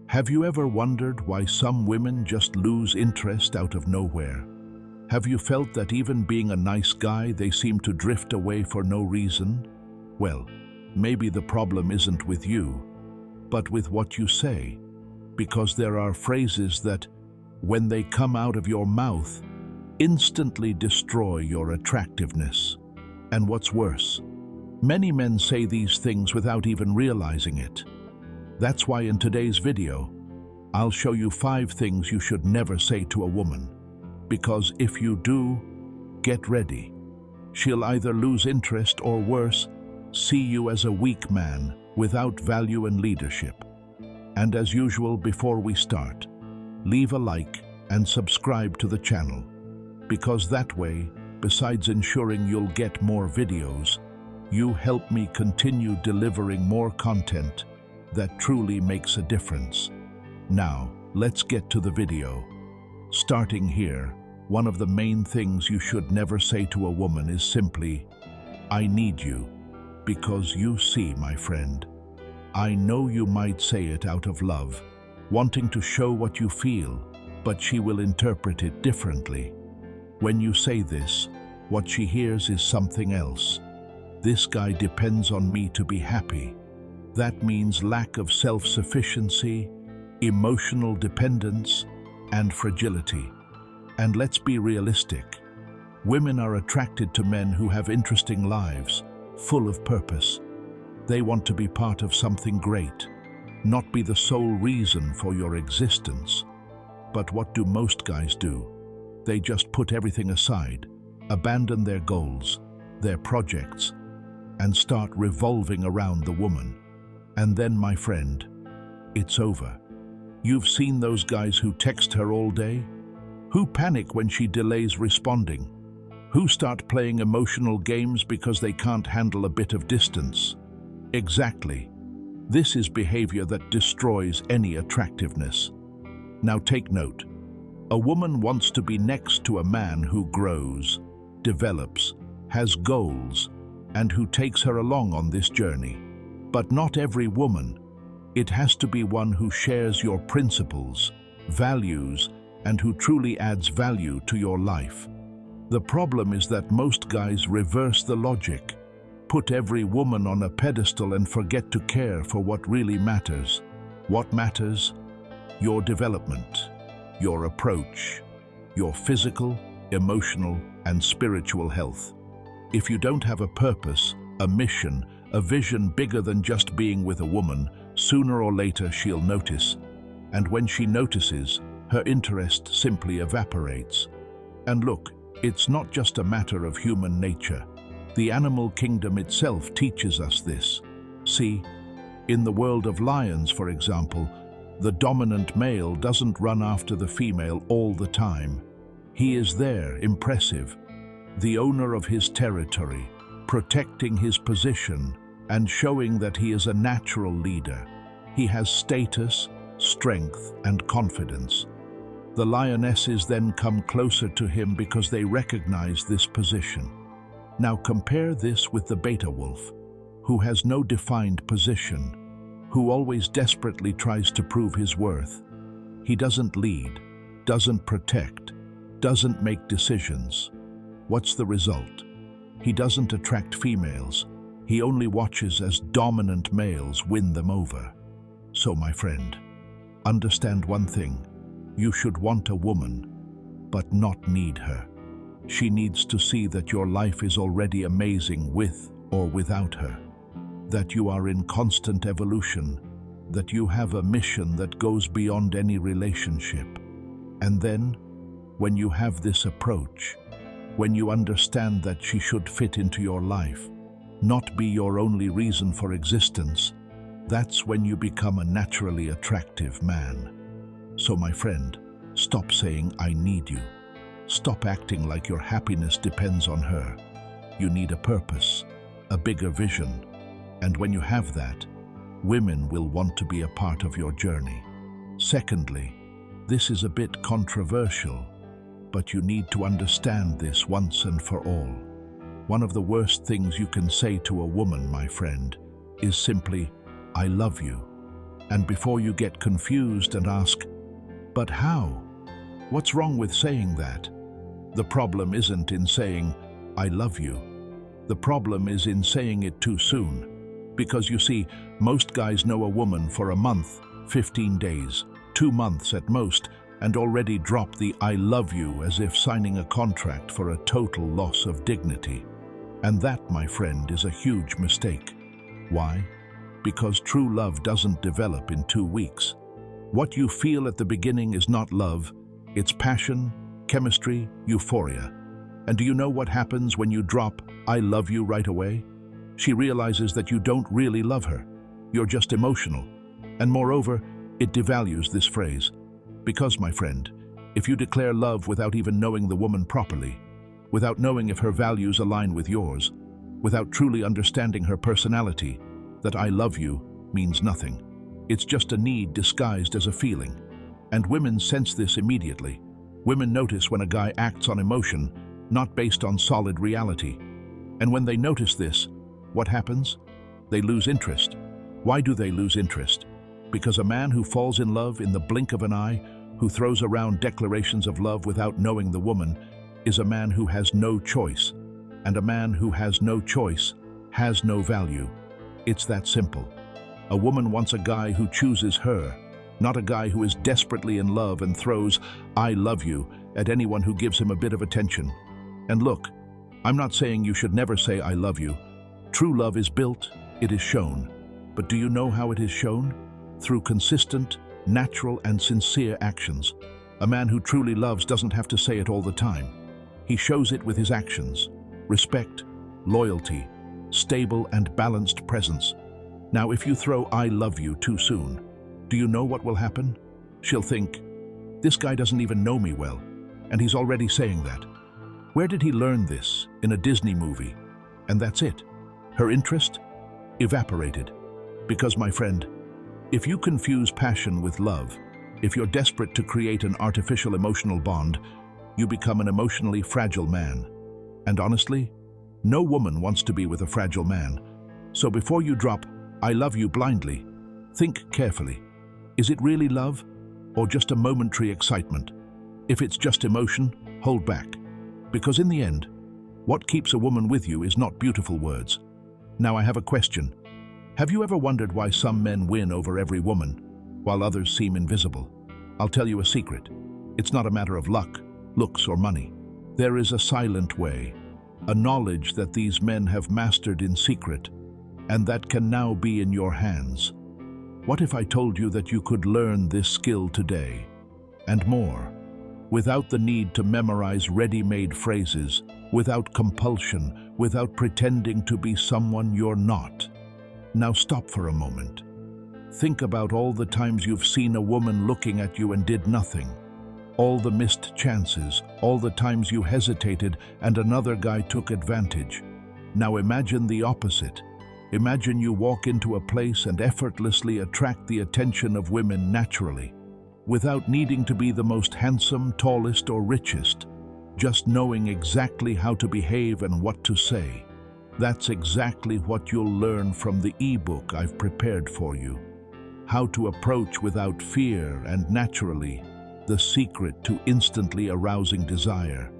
Have you ever wondered why some women just lose interest out of nowhere? Have you felt that even being a nice guy, they seem to drift away for no reason? Well, maybe the problem isn't with you, but with what you say, because there are phrases that, when they come out of your mouth, instantly destroy your attractiveness. And what's worse, many men say these things without even realizing it. That's why in today's video, I'll show you 5 things you should never say to a woman. Because if you do, get ready. She'll either lose interest or worse, see you as a weak man without value and leadership. And as usual, before we start, leave a like and subscribe to the channel, because that way, besides ensuring you'll get more videos, you help me continue delivering more content that truly makes a difference. Now, let's get to the video. Starting here, one of the main things you should never say to a woman is simply, "I need you." Because you see, my friend, I know you might say it out of love, wanting to show what you feel, but she will interpret it differently. When you say this, what she hears is something else. This guy depends on me to be happy. That means lack of self-sufficiency, emotional dependence, and fragility. And let's be realistic. Women are attracted to men who have interesting lives, full of purpose. They want to be part of something great, not be the sole reason for your existence. But what do most guys do? They just put everything aside, abandon their goals, their projects, and start revolving around the woman. And then, my friend, it's over. You've seen those guys who text her all day, who panic when she delays responding, who start playing emotional games because they can't handle a bit of distance. Exactly. This is behavior that destroys any attractiveness. Now take note. A woman wants to be next to a man who grows, develops, has goals, and who takes her along on this journey. But not every woman. It has to be one who shares your principles, values, and who truly adds value to your life. The problem is that most guys reverse the logic, put every woman on a pedestal and forget to care for what really matters. What matters? Your development, your approach, your physical, emotional, and spiritual health. If you don't have a purpose, a mission, a vision bigger than just being with a woman, sooner or later she'll notice. And when she notices, her interest simply evaporates. And look, it's not just a matter of human nature. The animal kingdom itself teaches us this. See, in the world of lions, for example, the dominant male doesn't run after the female all the time. He is there, impressive, the owner of his territory, protecting his position and showing that he is a natural leader. He has status, strength, and confidence. The lionesses then come closer to him because they recognize this position. Now compare this with the beta wolf, who has no defined position, who always desperately tries to prove his worth. He doesn't lead, doesn't protect, doesn't make decisions. What's the result? He doesn't attract females. He only watches as dominant males win them over. So, my friend, understand one thing. You should want a woman, but not need her. She needs to see that your life is already amazing with or without her, that you are in constant evolution, that you have a mission that goes beyond any relationship. And then, when you have this approach, when you understand that she should fit into your life, not be your only reason for existence, that's when you become a naturally attractive man. So, my friend, stop saying, "I need you." Stop acting like your happiness depends on her. You need a purpose, a bigger vision. And when you have that, women will want to be a part of your journey. Secondly, this is a bit controversial, but you need to understand this once and for all. One of the worst things you can say to a woman, my friend, is simply, "I love you." And before you get confused and ask, but how? What's wrong with saying that? The problem isn't in saying, I love you. The problem is in saying it too soon. Because you see, most guys know a woman for a month, 15 days, 2 months at most, and already drop the I love you as if signing a contract for a total loss of dignity. And that, my friend, is a huge mistake. Why? Because true love doesn't develop in 2 weeks. What you feel at the beginning is not love, it's passion, chemistry, euphoria. And do you know what happens when you drop I love you right away? She realizes that you don't really love her. You're just emotional. And moreover, it devalues this phrase. Because, my friend, if you declare love without even knowing the woman properly, without knowing if her values align with yours, without truly understanding her personality, that I love you means nothing. It's just a need disguised as a feeling. And women sense this immediately. Women notice when a guy acts on emotion, not based on solid reality. And when they notice this, what happens? They lose interest. Why do they lose interest? Because a man who falls in love in the blink of an eye, who throws around declarations of love without knowing the woman, is a man who has no choice. And a man who has no choice has no value. It's that simple. A woman wants a guy who chooses her, not a guy who is desperately in love and throws I love you at anyone who gives him a bit of attention. And look, I'm not saying you should never say I love you. True love is built, it is shown. But do you know how it is shown? Through consistent, natural and sincere actions. A man who truly loves doesn't have to say it all the time. He shows it with his actions. Respect, loyalty, stable and balanced presence. Now, if you throw I love you too soon, do you know what will happen? She'll think, this guy doesn't even know me well, and he's already saying that. Where did he learn this? In a Disney movie. And that's it. Her interest? Evaporated. Because, my friend, if you confuse passion with love, if you're desperate to create an artificial emotional bond, you become an emotionally fragile man. And honestly, no woman wants to be with a fragile man. So before you drop I love you blindly, think carefully. Is it really love, or just a momentary excitement? If it's just emotion, hold back. Because in the end, what keeps a woman with you is not beautiful words. Now I have a question. Have you ever wondered why some men win over every woman, while others seem invisible? I'll tell you a secret. It's not a matter of luck, looks, or money. There is a silent way, a knowledge that these men have mastered in secret, and that can now be in your hands. What if I told you that you could learn this skill today, and more, without the need to memorize ready-made phrases, without compulsion, without pretending to be someone you're not? Now stop for a moment. Think about all the times you've seen a woman looking at you and did nothing. All the missed chances, all the times you hesitated and another guy took advantage. Now imagine the opposite. Imagine you walk into a place and effortlessly attract the attention of women naturally, without needing to be the most handsome, tallest, or richest, just knowing exactly how to behave and what to say. That's exactly what you'll learn from the ebook I've prepared for you. How to approach without fear and naturally, the secret to instantly arousing desire.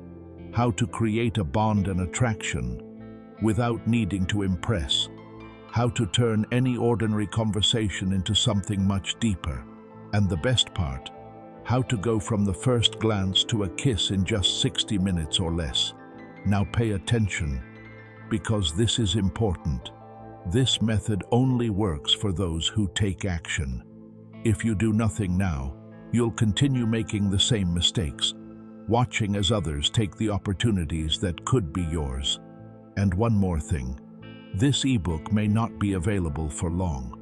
How to create a bond and attraction without needing to impress. How to turn any ordinary conversation into something much deeper. And the best part, how to go from the first glance to a kiss in just 60 minutes or less. Now pay attention, because this is important. This method only works for those who take action. If you do nothing now, you'll continue making the same mistakes, watching as others take the opportunities that could be yours. And one more thing, this ebook may not be available for long.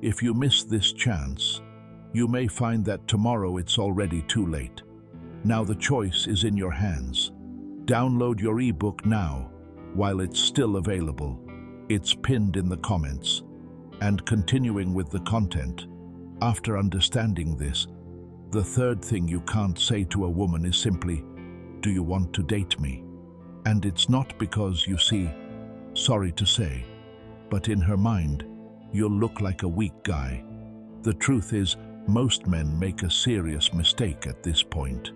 If you miss this chance, you may find that tomorrow it's already too late. Now the choice is in your hands. Download your ebook now, while it's still available. It's pinned in the comments. And continuing with the content, after understanding this, the third thing you can't say to a woman is simply, do you want to date me? And it's not because you see, sorry to say, but in her mind, you'll look like a weak guy. The truth is, most men make a serious mistake at this point.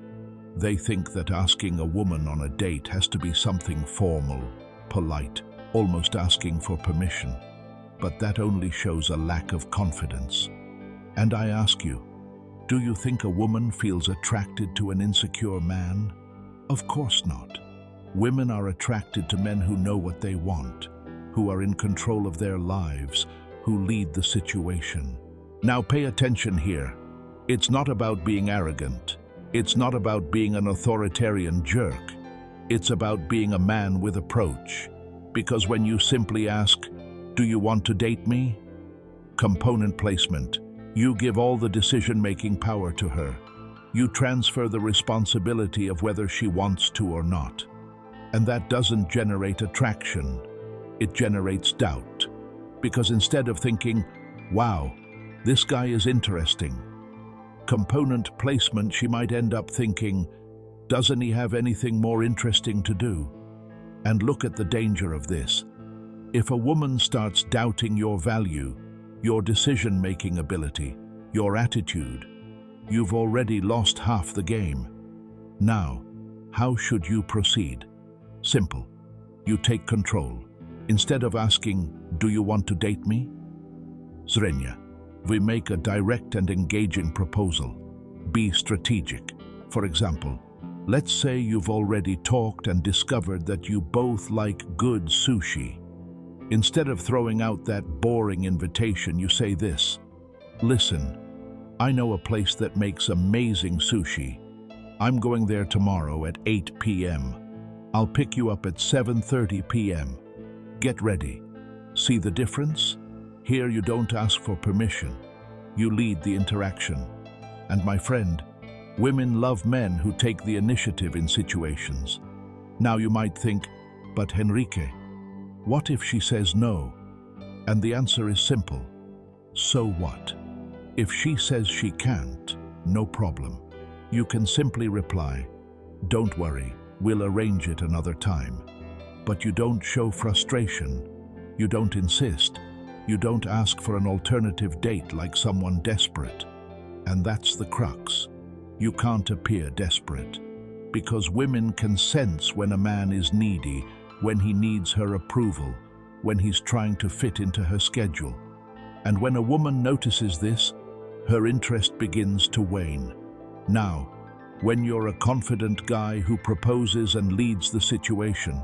They think that asking a woman on a date has to be something formal, polite, almost asking for permission. But that only shows a lack of confidence. And I ask you, do you think a woman feels attracted to an insecure man? Of course not. Women are attracted to men who know what they want, who are in control of their lives, who lead the situation. Now pay attention here. It's not about being arrogant. It's not about being an authoritarian jerk. It's about being a man with approach. Because when you simply ask, "Do you want to date me?" Component placement. You give all the decision-making power to her. You transfer the responsibility of whether she wants to or not. And that doesn't generate attraction. It generates doubt. Because instead of thinking, "Wow, this guy is interesting," component placement, she might end up thinking, "Doesn't he have anything more interesting to do?" And look at the danger of this. If a woman starts doubting your value, your decision-making ability, your attitude, you've already lost half the game. Now, how should you proceed? Simple. You take control. Instead of asking, "Do you want to date me?" Zrenia, we make a direct and engaging proposal. Be strategic. For example, let's say you've already talked and discovered that you both like good sushi. Instead of throwing out that boring invitation, you say this: "Listen, I know a place that makes amazing sushi. I'm going there tomorrow at 8 p.m. I'll pick you up at 7:30 p.m. Get ready." See the difference? Here you don't ask for permission. You lead the interaction. And my friend, women love men who take the initiative in situations. Now you might think, "But Henrique, what if she says no?" And the answer is simple. So what? If she says she can't, no problem. You can simply reply, "Don't worry, we'll arrange it another time." But you don't show frustration. You don't insist. You don't ask for an alternative date like someone desperate. And that's the crux. You can't appear desperate. Because women can sense when a man is needy, when he needs her approval, when he's trying to fit into her schedule. And when a woman notices this, her interest begins to wane. Now, when you're a confident guy who proposes and leads the situation,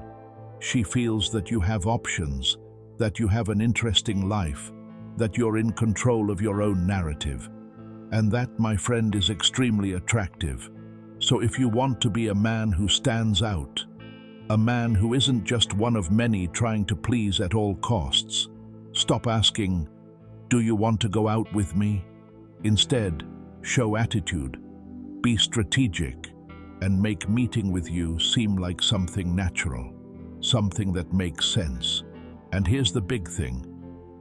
she feels that you have options, that you have an interesting life, that you're in control of your own narrative. And that, my friend, is extremely attractive. So if you want to be a man who stands out, a man who isn't just one of many trying to please at all costs, stop asking, "Do you want to go out with me?" Instead, show attitude, be strategic, and make meeting with you seem like something natural, something that makes sense. And here's the big thing.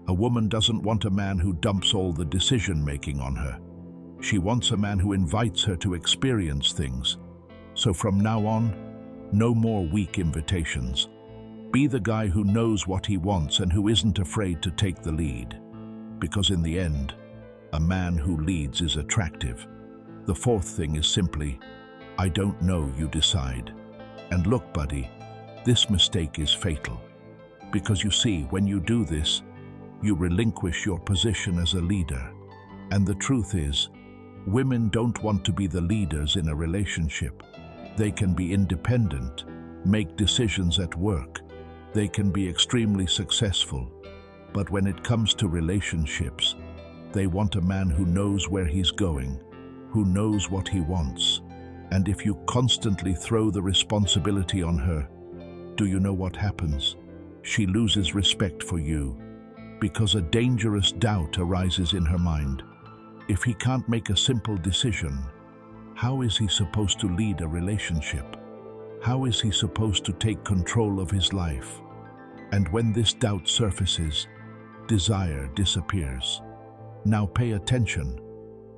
A woman doesn't want a man who dumps all the decision-making on her. She wants a man who invites her to experience things. So from now on, no more weak invitations. Be the guy who knows what he wants and who isn't afraid to take the lead. Because in the end, a man who leads is attractive. The fourth thing is simply, "I don't know, you decide." And look, buddy, this mistake is fatal. Because you see, when you do this, you relinquish your position as a leader. And the truth is, women don't want to be the leaders in a relationship. They can be independent, make decisions at work. They can be extremely successful. But when it comes to relationships, they want a man who knows where he's going, who knows what he wants. And if you constantly throw the responsibility on her, do you know what happens? She loses respect for you, because a dangerous doubt arises in her mind. If he can't make a simple decision, how is he supposed to lead a relationship? How is he supposed to take control of his life? And when this doubt surfaces, desire disappears. Now pay attention.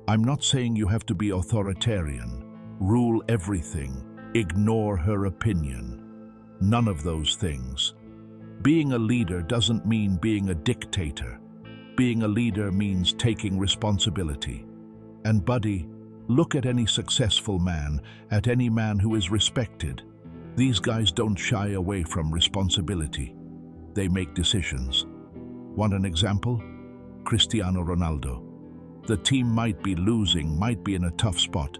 I'm not saying you have to be authoritarian, rule everything, ignore her opinion. None of those things. Being a leader doesn't mean being a dictator. Being a leader means taking responsibility. And buddy, look at any successful man, at any man who is respected. These guys don't shy away from responsibility. They make decisions. Want an example? Cristiano Ronaldo. The team might be losing, might be in a tough spot,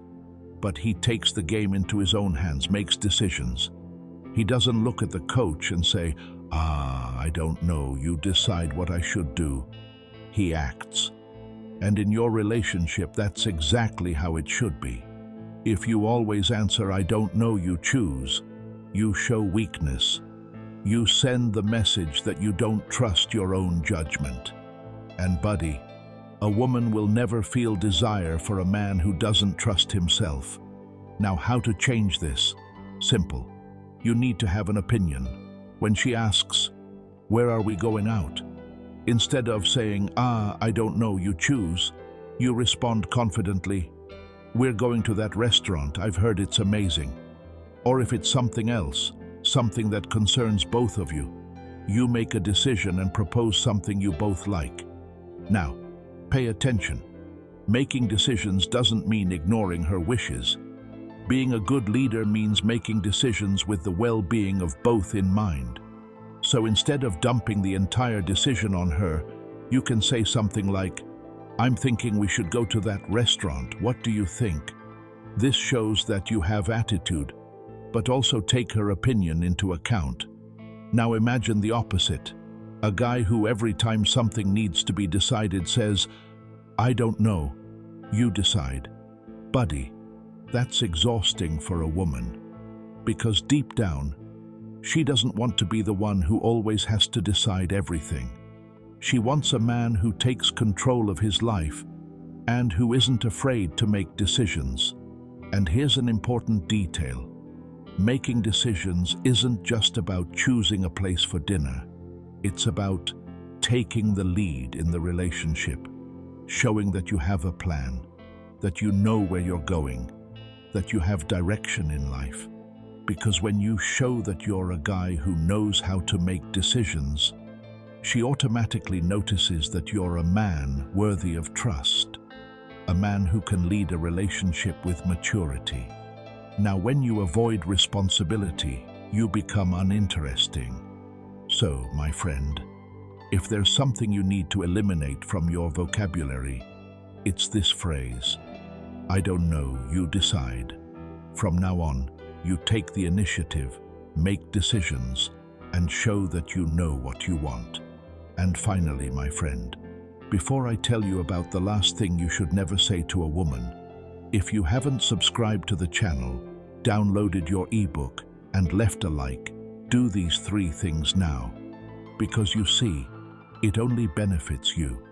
but he takes the game into his own hands, makes decisions. He doesn't look at the coach and say, I don't know, you decide what I should do. He acts. And in your relationship, that's exactly how it should be. If you always answer, I don't know, you choose, you show weakness. You send the message that you don't trust your own judgment. And buddy, a woman will never feel desire for a man who doesn't trust himself. Now, how to change this? Simple. You need to have an opinion. When she asks, where are we going out? Instead of saying, I don't know, you choose, you respond confidently, we're going to that restaurant, I've heard it's amazing. Or if it's something else, something that concerns both of you, you make a decision and propose something you both like. Now, pay attention. Making decisions doesn't mean ignoring her wishes. Being a good leader means making decisions with the well-being of both in mind. So instead of dumping the entire decision on her, you can say something like, I'm thinking we should go to that restaurant, what do you think? This shows that you have attitude, but also take her opinion into account. Now imagine the opposite. A guy who every time something needs to be decided says, I don't know, you decide. Buddy, that's exhausting for a woman. Because deep down, she doesn't want to be the one who always has to decide everything. She wants a man who takes control of his life and who isn't afraid to make decisions. And here's an important detail. Making decisions isn't just about choosing a place for dinner. It's about taking the lead in the relationship, showing that you have a plan, that you know where you're going, that you have direction in life. Because when you show that you're a guy who knows how to make decisions, she automatically notices that you're a man worthy of trust, a man who can lead a relationship with maturity. Now, when you avoid responsibility, you become uninteresting. So, my friend, if there's something you need to eliminate from your vocabulary, it's this phrase, I don't know, you decide. From now on, you take the initiative, make decisions, and show that you know what you want. And finally, my friend, before I tell you about the last thing you should never say to a woman, if you haven't subscribed to the channel, downloaded your ebook, and left a like, do these 3 things now. Because you see, it only benefits you.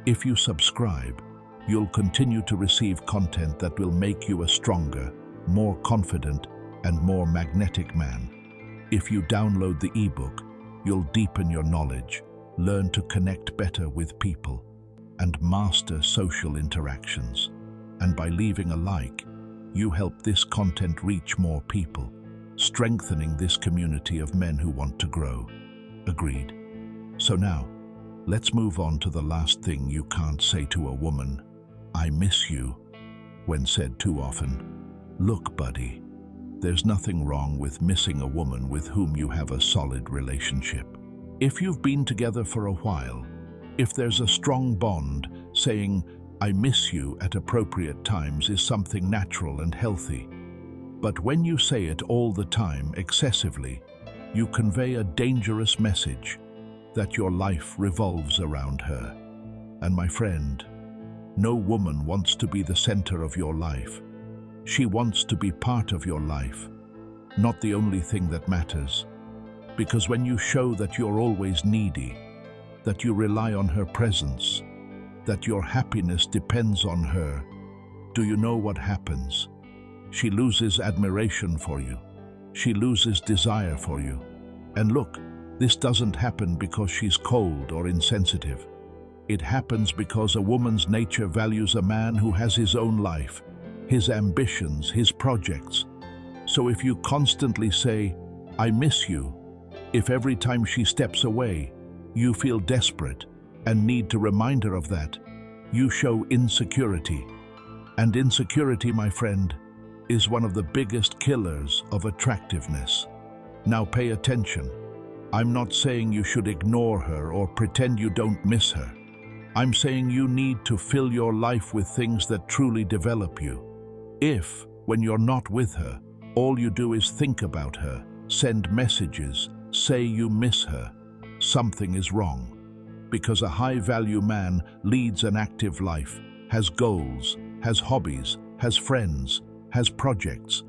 If you subscribe, you'll continue to receive content that will make you a stronger, more confident, and more magnetic man. If you download the ebook, you'll deepen your knowledge, learn to connect better with people, and master social interactions. And by leaving a like, you help this content reach more people, strengthening this community of men who want to grow. Agreed. So now, let's move on to the last thing you can't say to a woman, I miss you, when said too often. Look, buddy, there's nothing wrong with missing a woman with whom you have a solid relationship. If you've been together for a while, if there's a strong bond, saying, I miss you at appropriate times is something natural and healthy. But when you say it all the time, excessively, you convey a dangerous message that your life revolves around her. And my friend, no woman wants to be the center of your life. She wants to be part of your life, not the only thing that matters. Because when you show that you're always needy, that you rely on her presence, that your happiness depends on her, do you know what happens? She loses admiration for you. She loses desire for you. And look, this doesn't happen because she's cold or insensitive. It happens because a woman's nature values a man who has his own life, his ambitions, his projects. So if you constantly say, I miss you, if every time she steps away, you feel desperate, and need a reminder of that, you show insecurity. And insecurity, my friend, is one of the biggest killers of attractiveness. Now pay attention. I'm not saying you should ignore her or pretend you don't miss her. I'm saying you need to fill your life with things that truly develop you. If, when you're not with her, all you do is think about her, send messages, say you miss her, something is wrong. Because a high-value man leads an active life, has goals, has hobbies, has friends, has projects,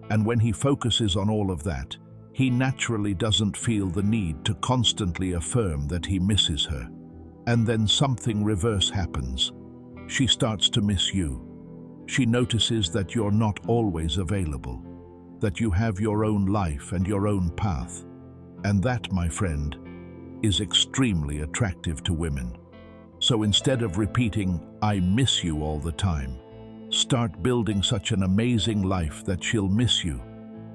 and when he focuses on all of that, he naturally doesn't feel the need to constantly affirm that he misses her. And then something reverse happens. She starts to miss you. She notices that you're not always available, that you have your own life and your own path. And that, my friend, is extremely attractive to women. So instead of repeating, "I miss you" all the time, start building such an amazing life that she'll miss you.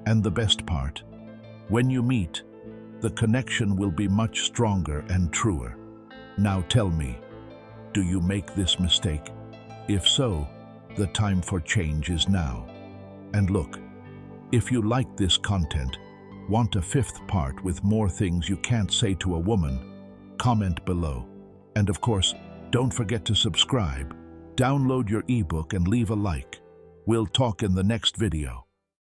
And the best part, when you meet, the connection will be much stronger and truer. Now tell me, do you make this mistake? If so, the time for change is now. And look, if you like this content, want a fifth part with more things you can't say to a woman, comment below. And of course, don't forget to subscribe, download your ebook and leave a like. We'll talk in the next video.